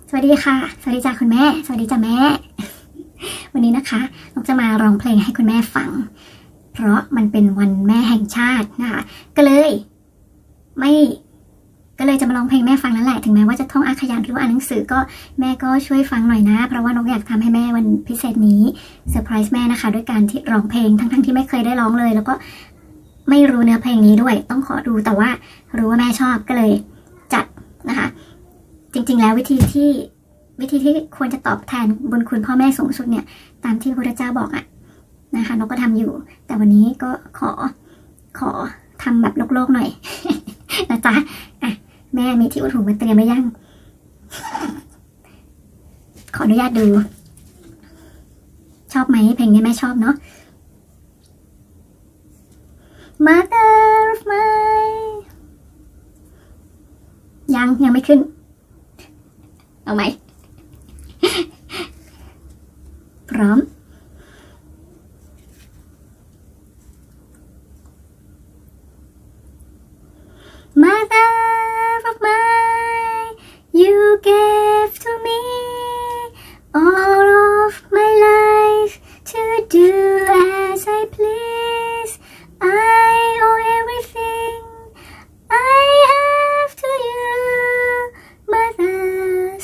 สวัสดีค่ะสวัสดีจ้าคุณแม่สวัสดีจ้าแม่ วันนี้นะคะนกจะมาร้องเพลงให้คุณแม่ฟังเพราะมันเป็นวันแม่แห่งชาตินะคะก็เลยจะมาร้องเพลงแม่ฟังนั่นแหละถึงแม้ว่าจะท่องอาขยานหรือว่าอ่านหนังสือก็แม่ก็ช่วยฟังหน่อยนะเพราะว่านกอยากทำให้แม่วันพิเศษนี้เซอร์ไพรส์แม่นะคะด้วยการที่ร้องเพลงทั้งที่ไม่เคยได้ร้องเลยแล้วก็ไม่รู้เนื้อเพลงนี้ด้วยต้องขอดูแต่ว่ารู้ว่าแม่ชอบก็เลยจัดนะคะจริงๆแล้ววิธีที่ควรจะตอบแทนบุญคุณพ่อแม่สูงสุดเนี่ยตามที่พระพุทธเจ้าบอกอะนะคะนกก็ทำอยู่แต่วันนี้ก็ขอทำแบบโลกๆหน่อย นะจ๊ะอ่ะแม่มีที่อุดหูมาเตรียมไว้ยัง ขออนุญาตดูชอบไหมเพลงนี้แม่ชอบเนาะ Mother of mine ยังไม่ขึ้นเอาไหม พร้อม Mother of mine you gave to me all of my life to do as I please I owe everything I have to you mother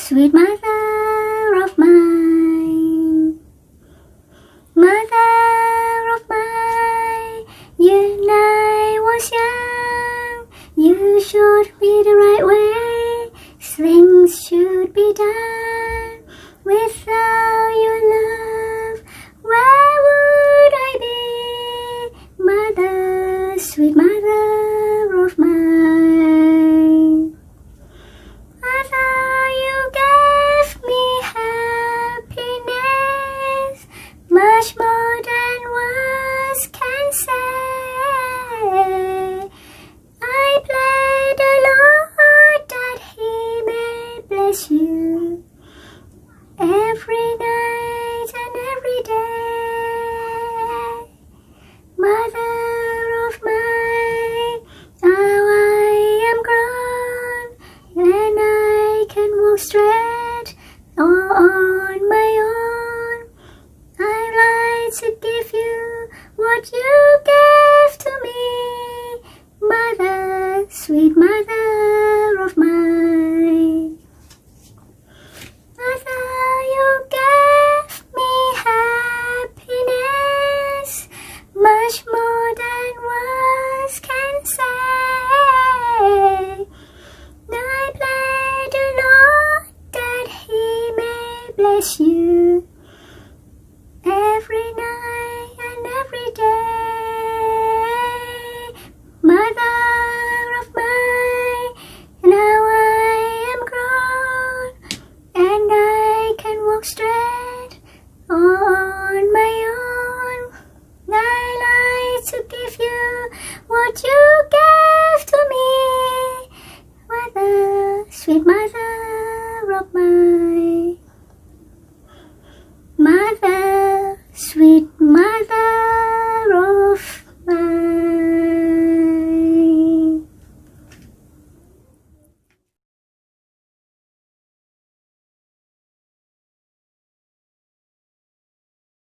sweet mother of mine mother of mine when I was young you showed me the right way things should be done without your love where would I be mother sweet mother of mine mother you gave me happiness much more than words can say I pray the Lord that He may bless you every night and every day mother of mine now I am grown and I can walk straight on my own I like to give you what you gave to me mother sweet mother of mine mother you gave me happiness much more than words can say I pray the Lord that He may bless you every night and every day mother of mine now I am grown and I can walk straight on my own I like to give you what you